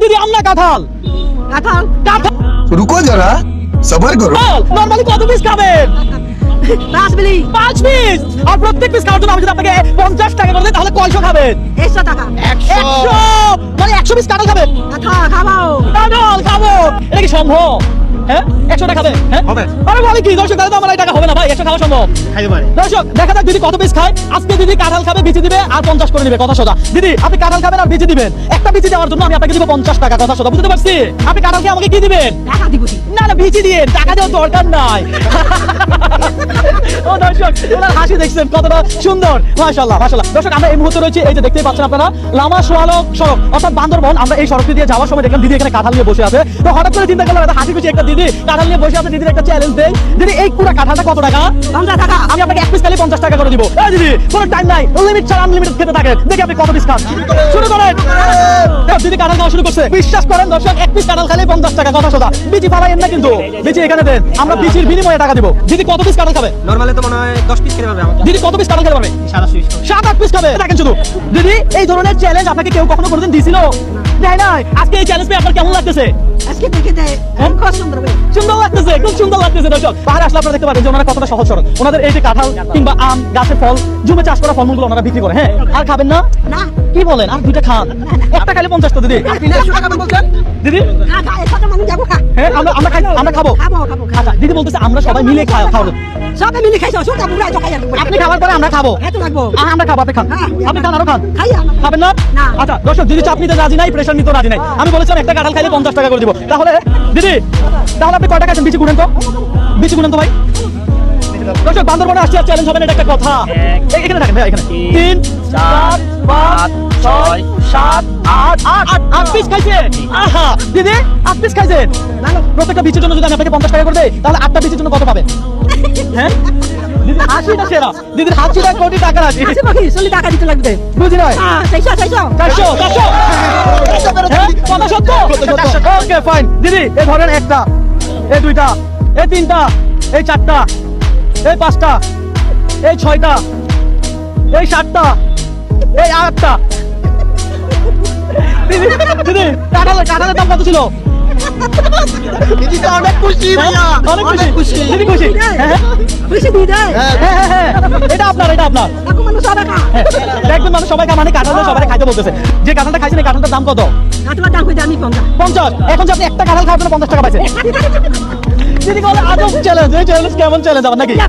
দিদি আম না কাঁঠাল? কাঁঠাল। কাঁঠাল। रुको जरा सबर करो। নরমালি কত পিস খাবেন? 5 মিলি। 5 পিস। আর প্রত্যেক পিস খাওয়ার জন্য আমি যদি আপনাকে 50 টাকা করে দিই তাহলে কয়শো খাবেন? 100 টাকা। 100 মানে 100 পিস কাঁঠাল খাবেন? খাবো। কাঁঠাল খাবো, এটা কি সম্ভব? হ্যাঁ 100 টাকা খাবে? হ্যাঁ হবে। আরে বলে কি দর্শক, তাহলে তো আমার এই টাকা হবে না ভাই, 100 খাওয়া সম্ভব? খাইতে পারে। দর্শক দেখা যাক দিদি কত পিস খায়। আজকে দিদি কাঁঠাল খাবে, বিচি দিবে আর 50 করে নিবে, কথা সোজা। দিদি আপনি কাঁঠাল খাবেন আর বিচি দিবেন, একটা বিচি দেওয়ার জন্য আমি আপনাকে দিব 50 টাকা, কথা সোজা, বুঝতে পারছি? আপনি কাঁঠাল খেয়ে আমাকে কি দিবেন? টাকা দিবি। না না বিচি দিয়ে, টাকা দেওয়ার দরকার নাই। ও দর্শক ওনার হাসি দেখছেন কতটা সুন্দর, মাশাআল্লাহ মাশাআল্লাহ। দর্শক আমরা এই মুহূর্তে রয়েছে, এই যে দেখতেই পাচ্ছেন আপনারা, লামা সোয়ালক সড়ক অর্থাৎ বান্দরবন। আমরা এই সড়কটি দিয়ে যাওয়ার সময় দেখলাম দিদি এখানে কাঁঠাল নিয়ে বসে আছে। তো হঠাৎ করে চিন্তা করলাম, হাসি খুশি একটা দিদি কাঁঠাল নিয়ে বসে আছে, দিদির একটা চ্যালেঞ্জ দেই। দিদি এই পুরো কাঁঠালটা কত টাকা? 50 টাকা। আমি আপনাকে এক পিস খালি 50 টাকা করে দিব। এই দিদি কোনো টাইম নাই, লিমিট ছাড়া আনলিমিটেড খেতে থাকেন, দেখি আপনি কত পিস খান। শুরু করেন। দিদি কাঁঠাল খাওয়া শুরু করছে। বিশ্বাস করেন দর্শক, এক পিস কাঁঠাল খালি 50 টাকা, কথা সোজা। বিচি ফালাইয়েন না কিন্তু, বিচি এখানে দেন, আমরা বিচির বিনিময়ে টাকা দিব। দিদি কত পিস কাঁঠাল খাবে? নরমালি তো মনে হয় 10 পিস খেতে পারবে আমাকে। দিদি কত পিস কাঁঠাল খেতে পারবে? 7-8 পিস খাবে। দেখেন শুধু দিদি, এই ধরনের চ্যালেঞ্জ আপনাকে কেউ কখনো কোনোদিন দিছিল? দেয় নাই। আজকে এই চ্যালেঞ্জ পেয়ে আপনার কেমন লাগতেছে? আজকে দেখে দেয় খুব সুন্দর হবে। সুন্দর লাগতেছে, খুব সুন্দর লাগতেছে। দর্শক পাহাড়ে আসলে আপনারা দেখতে পারেন যে ওনারা কতটা সহজ সরল। ওনাদের এই যে কাঁঠাল কিংবা আম গাছের ফল, জমে চাষ করা ফলমূলগুলো ওনারা বিক্রি করে। হ্যাঁ আর খাবেন না? না। কি বলেন, আর দুইটা খান, একটা খালি 50 তো দিদি। আপনি 100 টাকা বলছেন? দিদি এত মানুষ যাবো খা। হ্যাঁ আমরা খাবো। খাবো। আচ্ছা দিদি বলতেছে আমরা সবাই মিলে খাওয়াবো। সবাই মিলে খাইছো, সুতা বুড়াই তো খাইয়া দেবো। আপনি খাবার পরে আমরা খাবো। এত লাগবো। আমরা খাবো, আপনি খান। আপনি খান, আরো খান। খাইয়া। খাবেন না? না। আচ্ছা দর্শক, দিদি চাপ নিতে রাজি নাই, প্রেশার নিতে রাজি নাই। আমি বলেছিলাম একটা কাঁঠাল খাইলে 50 টাকা করে দিব। তাহলে দিদি, তাহলে আপনি কয় টাকা আছেন? বিচি গুনেন তো, বিচি গুনেন তো ভাই। দর্শক বান্দরবনে আসছে, চ্যালেঞ্জ হবে না, এটা একটা কথা। এখানে থাকেন ভাই, এখানে 3 4 5 6 7 8 8 পিস খাইছে। আহা দিদি 8 পিস খাইছেন। প্রত্যেকটা বিচির জন্য যদি আমি আপনাকে 50 টাকা করে দেই, তাহলে 8টা বিচির জন্য কত পাবেন? হ্যাঁ দিদি হাসিটা সেরা, দিদির হাসিটা কোটি টাকা আছে। আছে বাকি 40 টাকা দিতে লাগবে। বুঝি নয় 400 400 কথা সত্য। ওকে ফাইন দিদি, এই ধরেন একটা, এই দুইটা, এই তিনটা, এই চারটা, এই পাঁচটা, এই ছয়টা, এই সাতটা, এই আটটা। দিদি দিদি কাঁঠালের দাম কত ছিল? দিদি তো অনেক খুশি ভাইয়া, অনেক খুশি। দিদি খুশি? হ্যাঁ খুশি দিয়ে দেয়। হ্যাঁ এটা আপনার, এটা আপনার। এখন মানুষ সবাই খা। একদম মানুষ সবাই মানে কাঁঠাল সবাই খাইতে বলতেছে। যে কাঁঠালটা খাইছেন এই কাঁঠালটার দাম কত? কাঁঠালের দাম কইতে আমি 50। 50। এখন যে আপনি একটা কাঁঠাল খাওয়ার জন্য 50 টাকা পাইছেন। দিদি বলে আদব চ্যালেঞ্জ, এই চ্যালেঞ্জ কেমন চ্যালেঞ্জ আবার নাকি?